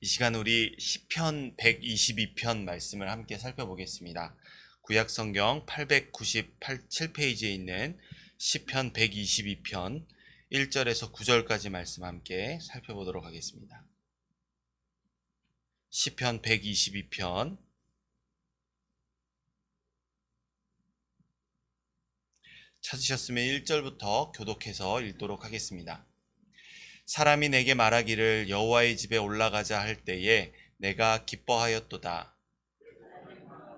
이 시간 우리 시편 122편 말씀을 함께 살펴보겠습니다. 구약 성경 897페이지에 있는 시편 122편 1절에서 9절까지 말씀 함께 살펴보도록 하겠습니다. 시편 122편 찾으셨으면 1절부터 교독해서 읽도록 하겠습니다. 사람이 내게 말하기를 여호와의 집에 올라가자 할 때에 내가 기뻐하였도다.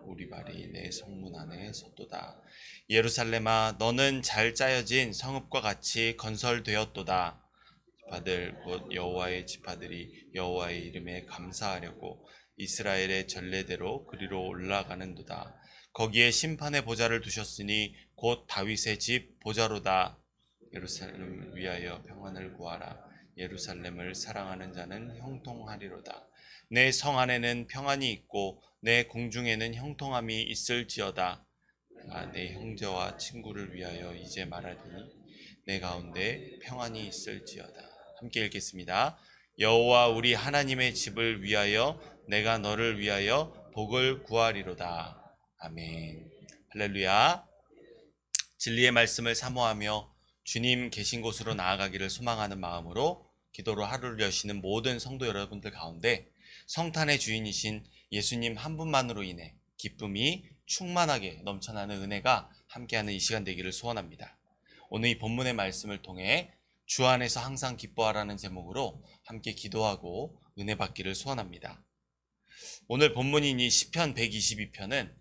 우리 발이 내 성문 안에 섰도다. 예루살렘아, 너는 잘 짜여진 성읍과 같이 건설되었도다. 지파들 곧 여호와의 지파들이 여호와의 이름에 감사하려고 이스라엘의 전례대로 그리로 올라가는도다. 거기에 심판의 보좌를 두셨으니 곧 다윗의 집 보좌로다. 예루살렘을 위하여 평안을 구하라. 예루살렘을 사랑하는 자는 형통하리로다. 내 성 안에는 평안이 있고 내 궁중에는 형통함이 있을지어다. 내가 내 형제와 친구를 위하여 이제 말하니 내 가운데 평안이 있을지어다. 함께 읽겠습니다. 여호와 우리 하나님의 집을 위하여 내가 너를 위하여 복을 구하리로다. 아멘. 할렐루야. 진리의 말씀을 사모하며 주님 계신 곳으로 나아가기를 소망하는 마음으로 기도로 하루를 여시는 모든 성도 여러분들 가운데 성탄의 주인이신 예수님 한 분만으로 인해 기쁨이 충만하게 넘쳐나는 은혜가 함께하는 이 시간 되기를 소원합니다. 오늘 이 본문의 말씀을 통해 주 안에서 항상 기뻐하라는 제목으로 함께 기도하고 은혜 받기를 소원합니다. 오늘 본문인 이 시편 122편은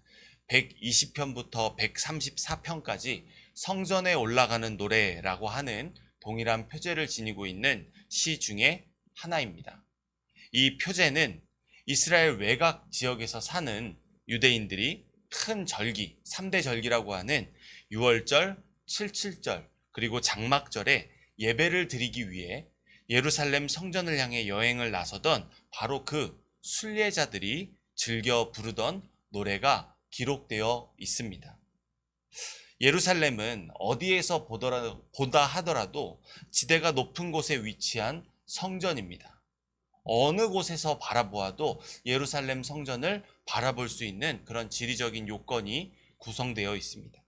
120편부터 134편까지 성전에 올라가는 노래라고 하는 동일한 표제를 지니고 있는 시 중에 하나입니다. 이 표제는 이스라엘 외곽 지역에서 사는 유대인들이 큰 절기, 3대 절기라고 하는 유월절, 칠칠절, 그리고 장막절에 예배를 드리기 위해 예루살렘 성전을 향해 여행을 나서던 바로 그 순례자들이 즐겨 부르던 노래가 기록되어 있습니다. 예루살렘은 어디에서 보다 하더라도 지대가 높은 곳에 위치한 성전입니다. 어느 곳에서 바라보아도 예루살렘 성전을 바라볼 수 있는 그런 지리적인 요건이 구성되어 있습니다.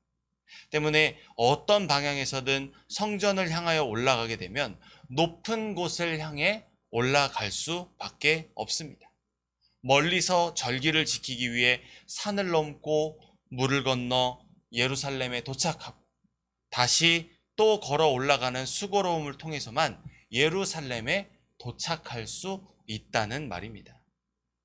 때문에 어떤 방향에서든 성전을 향하여 올라가게 되면 높은 곳을 향해 올라갈 수밖에 없습니다. 멀리서 절기를 지키기 위해 산을 넘고 물을 건너 예루살렘에 도착하고 다시 또 걸어 올라가는 수고로움을 통해서만 예루살렘에 도착할 수 있다는 말입니다.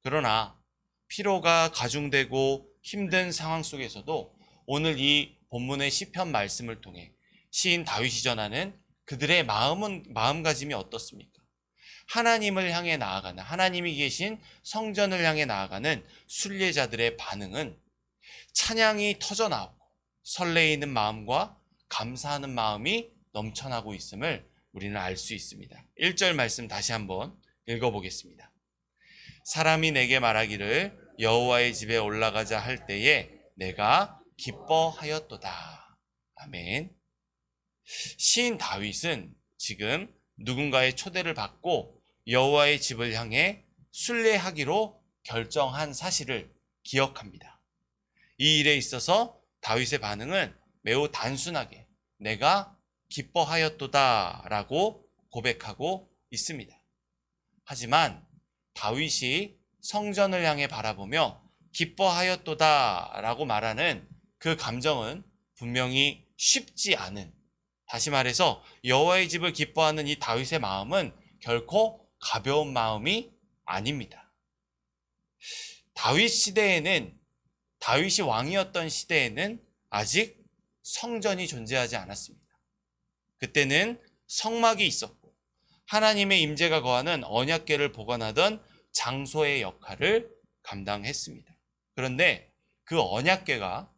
그러나 피로가 가중되고 힘든 상황 속에서도 오늘 이 본문의 시편 말씀을 통해 시인 다윗이 전하는 그들의 마음가짐이 어떻습니까? 하나님을 향해 나아가는, 하나님이 계신 성전을 향해 나아가는 순례자들의 반응은 찬양이 터져나오고 설레이는 마음과 감사하는 마음이 넘쳐나고 있음을 우리는 알 수 있습니다. 1절 말씀 다시 한번 읽어보겠습니다. 사람이 내게 말하기를 여호와의 집에 올라가자 할 때에 내가 기뻐하였도다. 아멘. 시인 다윗은 지금 누군가의 초대를 받고 여호와의 집을 향해 순례하기로 결정한 사실을 기억합니다. 이 일에 있어서 다윗의 반응은 매우 단순하게 내가 기뻐하였도다 라고 고백하고 있습니다. 하지만 다윗이 성전을 향해 바라보며 기뻐하였도다 라고 말하는 그 감정은 분명히 쉽지 않은, 다시 말해서 여호와의 집을 기뻐하는 이 다윗의 마음은 결코 가벼운 마음이 아닙니다. 다윗이 왕이었던 시대에는 아직 성전이 존재하지 않았습니다. 그때는 성막이 있었고 하나님의 임재가 거하는 언약궤를 보관하던 장소의 역할을 감당했습니다. 그런데 그 언약궤가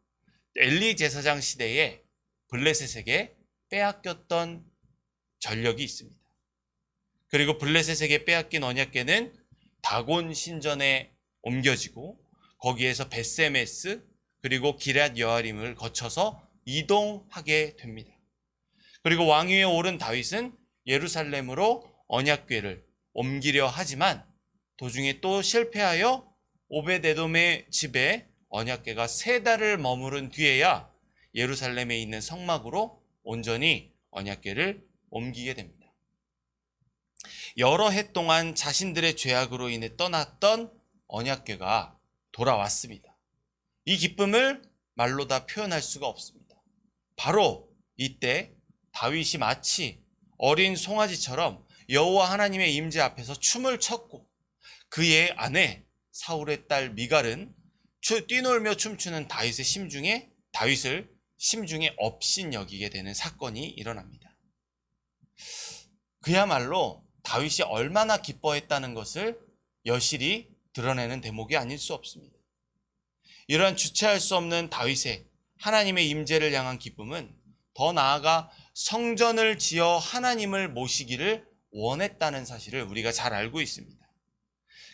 엘리 제사장 시대에 블레셋에게 빼앗겼던 전력이 있습니다. 그리고 블레셋에게 빼앗긴 언약궤는 다곤 신전에 옮겨지고 거기에서 벳세메스 그리고 기럇 여아림을 거쳐서 이동하게 됩니다. 그리고 왕위에 오른 다윗은 예루살렘으로 언약궤를 옮기려 하지만 도중에 또 실패하여 오베데돔의 집에 언약궤가 3달을 머무른 뒤에야 예루살렘에 있는 성막으로 온전히 언약궤를 옮기게 됩니다. 여러 해 동안 자신들의 죄악으로 인해 떠났던 언약궤가 돌아왔습니다. 이 기쁨을 말로 다 표현할 수가 없습니다. 바로 이때 다윗이 마치 어린 송아지처럼 여호와 하나님의 임재 앞에서 춤을 췄고, 그의 아내 사울의 딸 미갈은 뛰놀며 춤추는 다윗을 심중에 업신여기게 되는 사건이 일어납니다. 그야말로 다윗이 얼마나 기뻐했다는 것을 여실히 드러내는 대목이 아닐 수 없습니다. 이러한 주체할 수 없는 다윗의 하나님의 임재를 향한 기쁨은 더 나아가 성전을 지어 하나님을 모시기를 원했다는 사실을 우리가 잘 알고 있습니다.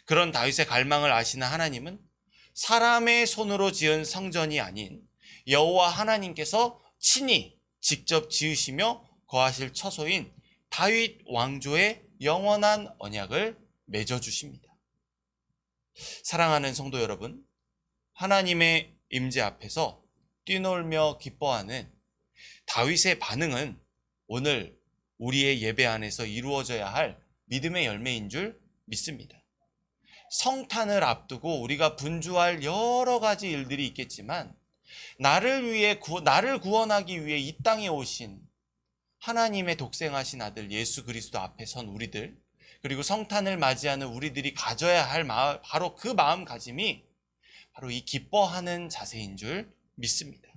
그런 다윗의 갈망을 아시는 하나님은 사람의 손으로 지은 성전이 아닌 여호와 하나님께서 친히 직접 지으시며 거하실 처소인 다윗 왕조의 영원한 언약을 맺어주십니다. 사랑하는 성도 여러분, 하나님의 임재 앞에서 뛰놀며 기뻐하는 다윗의 반응은 오늘 우리의 예배 안에서 이루어져야 할 믿음의 열매인 줄 믿습니다. 성탄을 앞두고 우리가 분주할 여러 가지 일들이 있겠지만, 나를 구원하기 위해 이 땅에 오신 하나님의 독생하신 아들 예수 그리스도 앞에 선 우리들, 그리고 성탄을 맞이하는 우리들이 가져야 할 바로 그 마음가짐이 바로 이 기뻐하는 자세인 줄 믿습니다.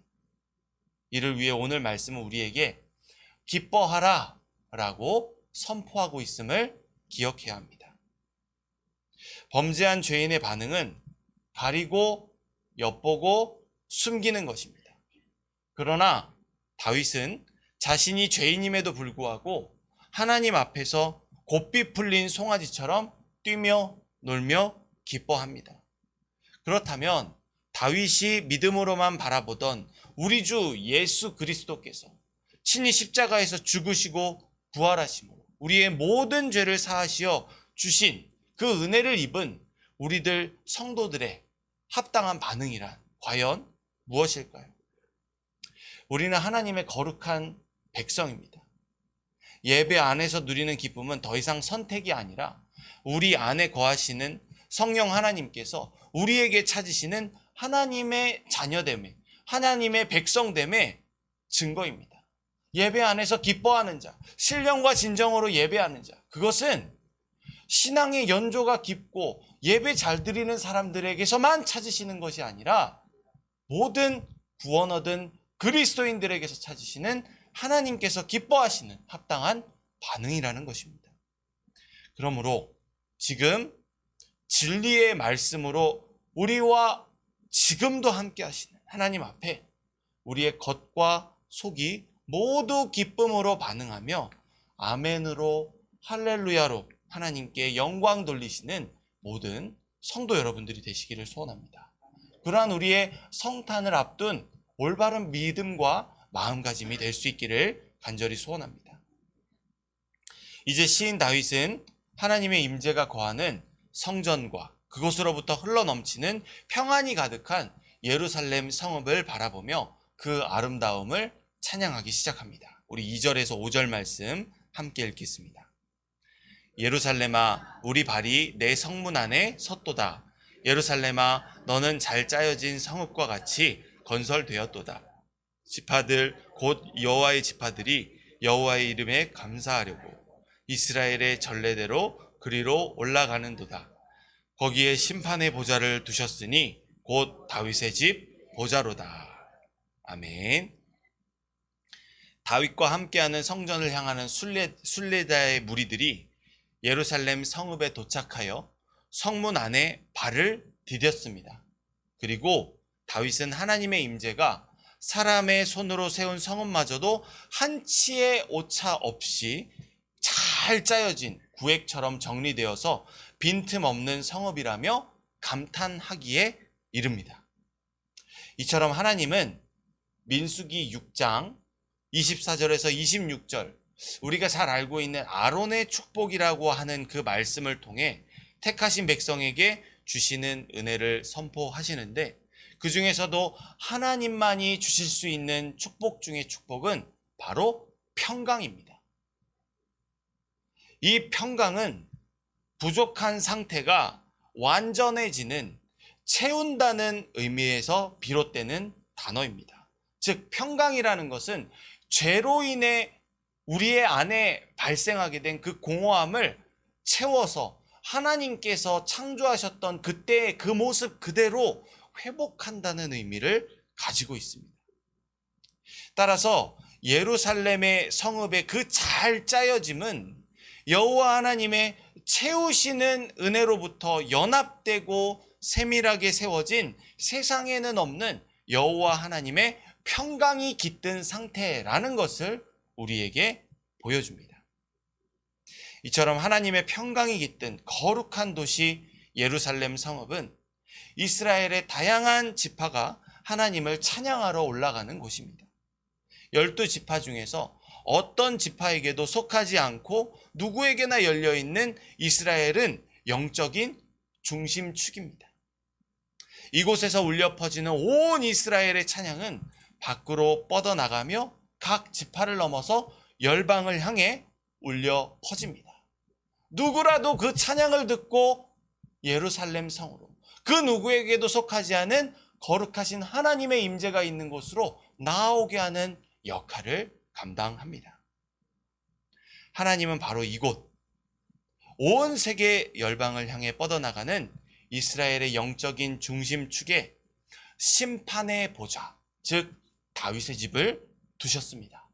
이를 위해 오늘 말씀은 우리에게 기뻐하라 라고 선포하고 있음을 기억해야 합니다. 범죄한 죄인의 반응은 가리고 엿보고 숨기는 것입니다. 그러나 다윗은 자신이 죄인임에도 불구하고 하나님 앞에서 곱비 풀린 송아지처럼 뛰며 놀며 기뻐합니다. 그렇다면 다윗이 믿음으로만 바라보던 우리 주 예수 그리스도께서 친히 십자가에서 죽으시고 부활하심으로 우리의 모든 죄를 사하시어 주신 그 은혜를 입은 우리들 성도들의 합당한 반응이란 과연 무엇일까요? 우리는 하나님의 거룩한 백성입니다. 예배 안에서 누리는 기쁨은 더 이상 선택이 아니라 우리 안에 거하시는 성령 하나님께서 우리에게 찾으시는 하나님의 자녀됨의, 하나님의 백성됨의 증거입니다. 예배 안에서 기뻐하는 자, 신령과 진정으로 예배하는 자, 그것은 신앙의 연조가 깊고 예배 잘 드리는 사람들에게서만 찾으시는 것이 아니라 모든 구원 얻은 그리스도인들에게서 찾으시는 하나님께서 기뻐하시는 합당한 반응이라는 것입니다. 그러므로 지금 진리의 말씀으로 우리와 지금도 함께 하시는 하나님 앞에 우리의 겉과 속이 모두 기쁨으로 반응하며 아멘으로 할렐루야로 하나님께 영광 돌리시는 모든 성도 여러분들이 되시기를 소원합니다. 그러한 우리의 성탄을 앞둔 올바른 믿음과 마음가짐이 될 수 있기를 간절히 소원합니다. 이제 시인 다윗은 하나님의 임재가 거하는 성전과 그곳으로부터 흘러넘치는 평안이 가득한 예루살렘 성읍을 바라보며 그 아름다움을 찬양하기 시작합니다. 우리 2절에서 5절 말씀 함께 읽겠습니다. 예루살렘아, 우리 발이 내 성문 안에 섰도다. 예루살렘아, 너는 잘 짜여진 성읍과 같이 건설되었도다. 지파들 곧 여호와의 지파들이 여호와의 이름에 감사하려고 이스라엘의 전례대로 그리로 올라가는도다. 거기에 심판의 보좌를 두셨으니 곧 다윗의 집 보좌로다. 아멘. 다윗과 함께하는 성전을 향하는 순례자의 무리들이 예루살렘 성읍에 도착하여 성문 안에 발을 디뎠습니다. 그리고 다윗은 하나님의 임재가 사람의 손으로 세운 성읍마저도 한치의 오차 없이 잘 짜여진 구획처럼 정리되어서 빈틈없는 성읍이라며 감탄하기에 이릅니다. 이처럼 하나님은 민수기 6장 24절에서 26절, 우리가 잘 알고 있는 아론의 축복이라고 하는 그 말씀을 통해 택하신 백성에게 주시는 은혜를 선포하시는데, 그 중에서도 하나님만이 주실 수 있는 축복 중의 축복은 바로 평강입니다. 이 평강은 부족한 상태가 완전해지는, 채운다는 의미에서 비롯되는 단어입니다. 즉, 평강이라는 것은 죄로 인해 우리의 안에 발생하게 된 그 공허함을 채워서 하나님께서 창조하셨던 그때의 그 모습 그대로 회복한다는 의미를 가지고 있습니다. 따라서 예루살렘의 성읍의 그 잘 짜여짐은 여호와 하나님의 채우시는 은혜로부터 연합되고 세밀하게 세워진 세상에는 없는 여호와 하나님의 평강이 깃든 상태라는 것을 우리에게 보여줍니다. 이처럼 하나님의 평강이 깃든 거룩한 도시 예루살렘 성읍은 이스라엘의 다양한 지파가 하나님을 찬양하러 올라가는 곳입니다. 12지파 중에서 어떤 지파에게도 속하지 않고 누구에게나 열려있는 이스라엘은 영적인 중심축입니다. 이곳에서 울려 퍼지는 온 이스라엘의 찬양은 밖으로 뻗어나가며 각 지파를 넘어서 열방을 향해 울려 퍼집니다. 누구라도 그 찬양을 듣고 예루살렘 성으로, 그 누구에게도 속하지 않은 거룩하신 하나님의 임재가 있는 곳으로 나아오게 하는 역할을 감당합니다. 하나님은 바로 이곳, 온 세계 열방을 향해 뻗어나가는 이스라엘의 영적인 중심축에 심판의 보좌, 즉 다윗의 집을 두셨습니다.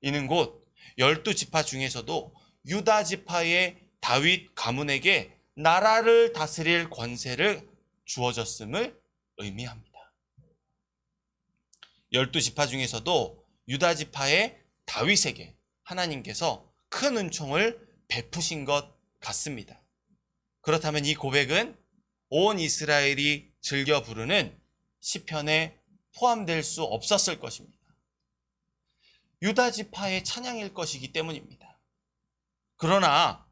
이는 곧 12지파 중에서도 유다 지파의 다윗 가문에게 나라를 다스릴 권세를 주어졌음을 의미합니다. 12지파 중에서도 유다 지파의 다윗에게 하나님께서 큰 은총을 베푸신 것 같습니다. 그렇다면 이 고백은 온 이스라엘이 즐겨 부르는 시편에 포함될 수 없었을 것입니다. 유다 지파의 찬양일 것이기 때문입니다. 그러나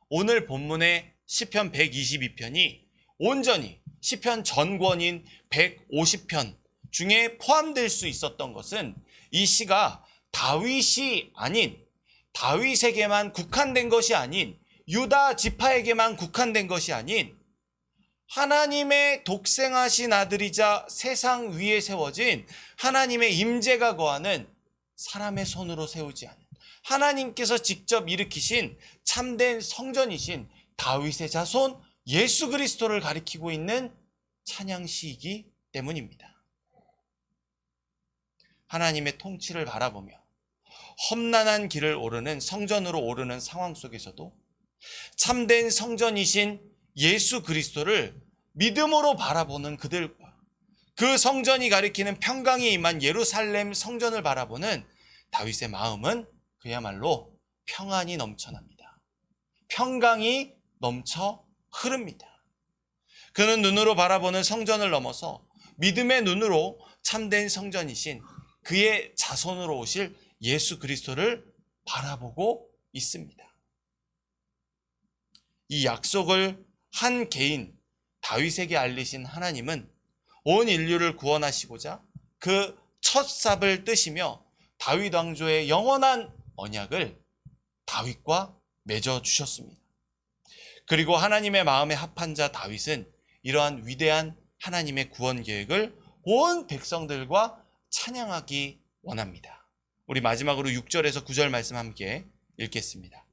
오늘 본문의 시편 122편이 온전히 시편 전권인 150편 중에 포함될 수 있었던 것은 이 시가 다윗이 아닌, 다윗에게만 국한된 것이 아닌, 유다 지파에게만 국한된 것이 아닌 하나님의 독생하신 아들이자 세상 위에 세워진 하나님의 임재가 거하는, 사람의 손으로 세우지 않은 하나님께서 직접 일으키신 참된 성전이신 다윗의 자손 예수 그리스도를 가리키고 있는 찬양시이기 때문입니다. 하나님의 통치를 바라보며 험난한 길을 오르는, 성전으로 오르는 상황 속에서도 참된 성전이신 예수 그리스도를 믿음으로 바라보는 그들과 그 성전이 가리키는 평강이 임한 예루살렘 성전을 바라보는 다윗의 마음은 그야말로 평안이 넘쳐납니다. 평강이 넘쳐 흐릅니다. 그는 눈으로 바라보는 성전을 넘어서 믿음의 눈으로 참된 성전이신 그의 자손으로 오실 예수 그리스도를 바라보고 있습니다. 이 약속을 한 개인 다윗에게 알리신 하나님은 온 인류를 구원하시고자 그 첫 삽을 뜨시며 다윗 왕조의 영원한 언약을 다윗과 맺어 주셨습니다. 그리고 하나님의 마음에 합한 자 다윗은 이러한 위대한 하나님의 구원 계획을 온 백성들과 찬양하기 원합니다. 우리 마지막으로 6절에서 9절 말씀 함께 읽겠습니다.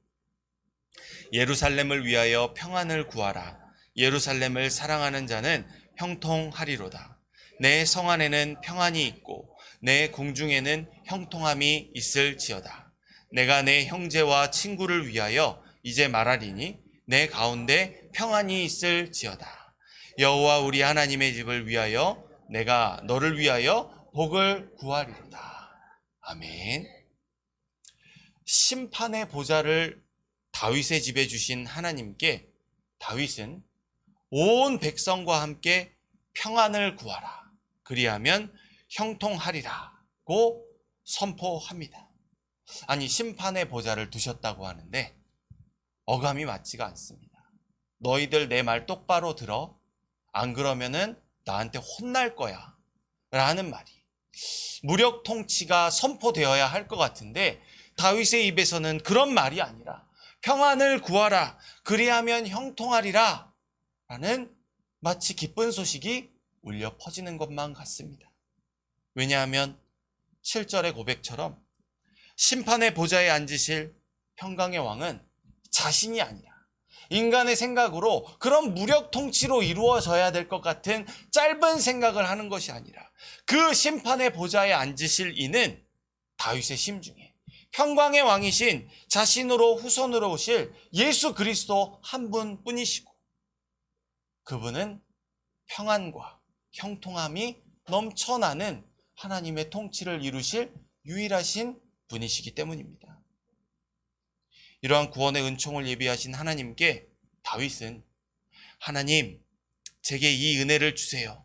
예루살렘을 위하여 평안을 구하라. 예루살렘을 사랑하는 자는 형통하리로다. 내 성 안에는 평안이 있고 내 궁중에는 형통함이 있을지어다. 내가 내 형제와 친구를 위하여 이제 말하리니 내 가운데 평안이 있을지어다. 여호와 우리 하나님의 집을 위하여 내가 너를 위하여 복을 구하리로다. 아멘. 심판의 보좌를 다윗의 집에 주신 하나님께 다윗은 온 백성과 함께 평안을 구하라. 그리하면 형통하리라고 선포합니다. 아니, 심판의 보좌를 두셨다고 하는데 어감이 맞지가 않습니다. 너희들 내 말 똑바로 들어. 안 그러면은 나한테 혼날 거야. 라는 말이 무력 통치가 선포되어야 할 것 같은데 다윗의 입에서는 그런 말이 아니라 평안을 구하라. 그리하면 형통하리라. 라는 마치 기쁜 소식이 울려 퍼지는 것만 같습니다. 왜냐하면 7절의 고백처럼 심판의 보좌에 앉으실 평강의 왕은 자신이 아니라 인간의 생각으로 그런 무력 통치로 이루어져야 될 것 같은 짧은 생각을 하는 것이 아니라 그 심판의 보좌에 앉으실 이는 다윗의 심중에 평강의 왕이신 자신으로 후손으로 오실 예수 그리스도 한 분뿐이시고 그분은 평안과 형통함이 넘쳐나는 하나님의 통치를 이루실 유일하신 분이시기 때문입니다. 이러한 구원의 은총을 예비하신 하나님께 다윗은 하나님, 제게 이 은혜를 주세요.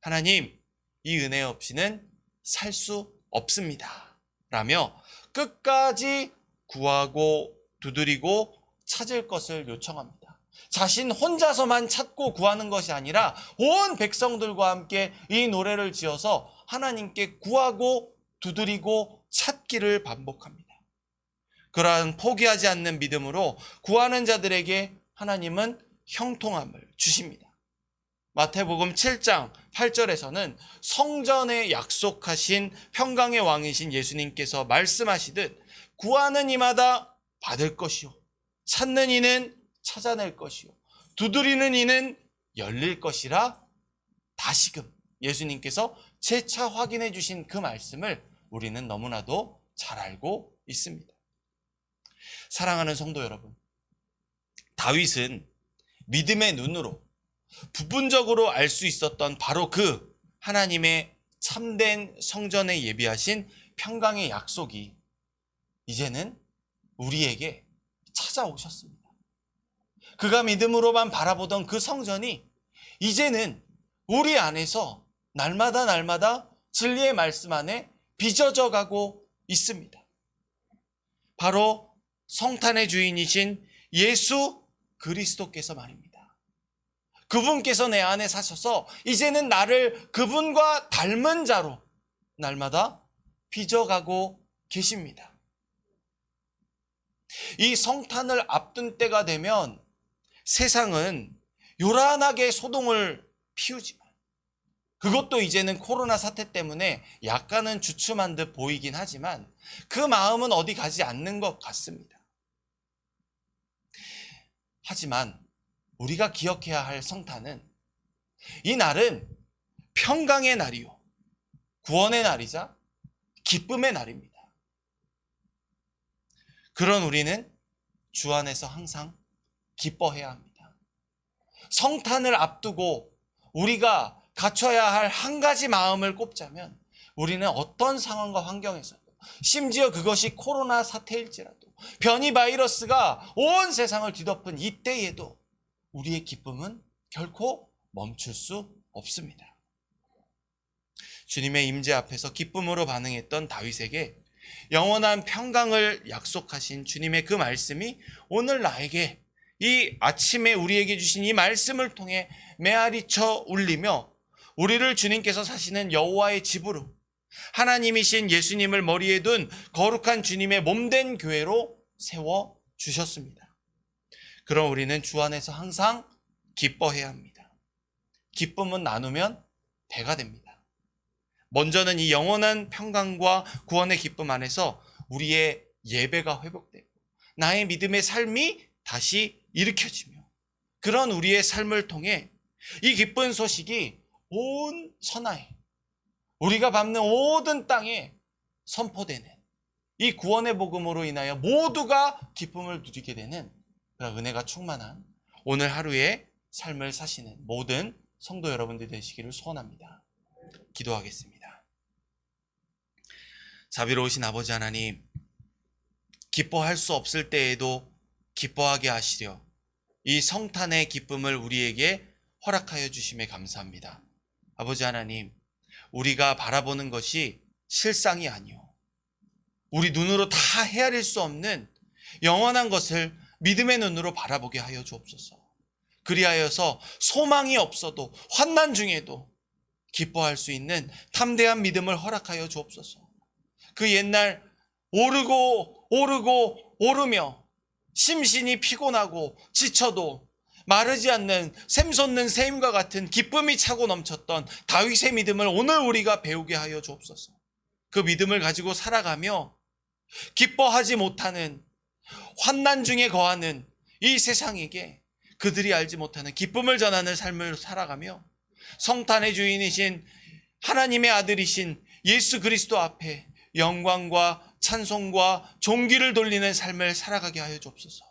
하나님, 이 은혜 없이는 살 수 없습니다. 라며 끝까지 구하고 두드리고 찾을 것을 요청합니다. 자신 혼자서만 찾고 구하는 것이 아니라 온 백성들과 함께 이 노래를 지어서 하나님께 구하고 두드리고 찾기를 반복합니다. 그러한 포기하지 않는 믿음으로 구하는 자들에게 하나님은 형통함을 주십니다. 마태복음 7장 8절에서는 성전에 약속하신 평강의 왕이신 예수님께서 말씀하시듯 구하는 이마다 받을 것이요 찾는 이는 찾아낼 것이요 두드리는 이는 열릴 것이라 다시금 예수님께서 재차 확인해 주신 그 말씀을 우리는 너무나도 잘 알고 있습니다. 사랑하는 성도 여러분, 다윗은 믿음의 눈으로 부분적으로 알 수 있었던 바로 그 하나님의 참된 성전에 예비하신 평강의 약속이 이제는 우리에게 찾아오셨습니다. 그가 믿음으로만 바라보던 그 성전이 이제는 우리 안에서 날마다 진리의 말씀 안에 빚어져 가고 있습니다. 바로 성탄의 주인이신 예수 그리스도께서 말입니다. 그분께서 내 안에 사셔서 이제는 나를 그분과 닮은 자로 날마다 빚어가고 계십니다. 이 성탄을 앞둔 때가 되면 세상은 요란하게 소동을 피우지만 그것도 이제는 코로나 사태 때문에 약간은 주춤한 듯 보이긴 하지만 그 마음은 어디 가지 않는 것 같습니다. 하지만 우리가 기억해야 할 성탄은 이 날은 평강의 날이요 구원의 날이자 기쁨의 날입니다. 그런 우리는 주 안에서 항상 기뻐해야 합니다. 성탄을 앞두고 우리가 갖춰야 할 한 가지 마음을 꼽자면 우리는 어떤 상황과 환경에서도 심지어 그것이 코로나 사태일지라도 변이 바이러스가 온 세상을 뒤덮은 이때에도 우리의 기쁨은 결코 멈출 수 없습니다. 주님의 임재 앞에서 기쁨으로 반응했던 다윗에게 영원한 평강을 약속하신 주님의 그 말씀이 오늘 나에게 이 아침에 우리에게 주신 이 말씀을 통해 메아리쳐 울리며 우리를 주님께서 사시는 여호와의 집으로 하나님이신 예수님을 머리에 둔 거룩한 주님의 몸된 교회로 세워 주셨습니다. 그럼 우리는 주 안에서 항상 기뻐해야 합니다. 기쁨은 나누면 배가 됩니다. 먼저는 이 영원한 평강과 구원의 기쁨 안에서 우리의 예배가 회복되고 나의 믿음의 삶이 다시 일으켜지며 그런 우리의 삶을 통해 이 기쁜 소식이 온 천하에 우리가 밟는 모든 땅에 선포되는 이 구원의 복음으로 인하여 모두가 기쁨을 누리게 되는 그런 은혜가 충만한 오늘 하루의 삶을 사시는 모든 성도 여러분들 되시기를 소원합니다. 기도하겠습니다. 자비로우신 아버지 하나님, 기뻐할 수 없을 때에도 기뻐하게 하시려 이 성탄의 기쁨을 우리에게 허락하여 주심에 감사합니다. 아버지 하나님, 우리가 바라보는 것이 실상이 아니오 우리 눈으로 다 헤아릴 수 없는 영원한 것을 믿음의 눈으로 바라보게 하여 주옵소서. 그리하여서 소망이 없어도 환난 중에도 기뻐할 수 있는 담대한 믿음을 허락하여 주옵소서. 그 옛날 오르고 오르며 심신이 피곤하고 지쳐도 마르지 않는 샘솟는 샘과 같은 기쁨이 차고 넘쳤던 다윗의 믿음을 오늘 우리가 배우게 하여 주옵소서. 그 믿음을 가지고 살아가며 기뻐하지 못하는 환난 중에 거하는 이 세상에게 그들이 알지 못하는 기쁨을 전하는 삶을 살아가며 성탄의 주인이신 하나님의 아들이신 예수 그리스도 앞에 영광과 찬송과 존귀를 돌리는 삶을 살아가게 하여 주옵소서.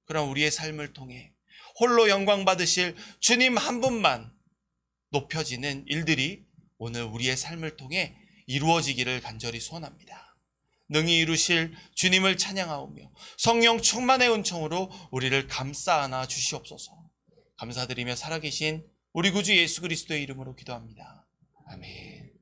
그럼 우리의 삶을 통해 홀로 영광 받으실 주님 한 분만 높여지는 일들이 오늘 우리의 삶을 통해 이루어지기를 간절히 소원합니다. 능히 이루실 주님을 찬양하오며 성령 충만의 은총으로 우리를 감싸 안아 주시옵소서. 감사드리며 살아계신 우리 구주 예수 그리스도의 이름으로 기도합니다. 아멘.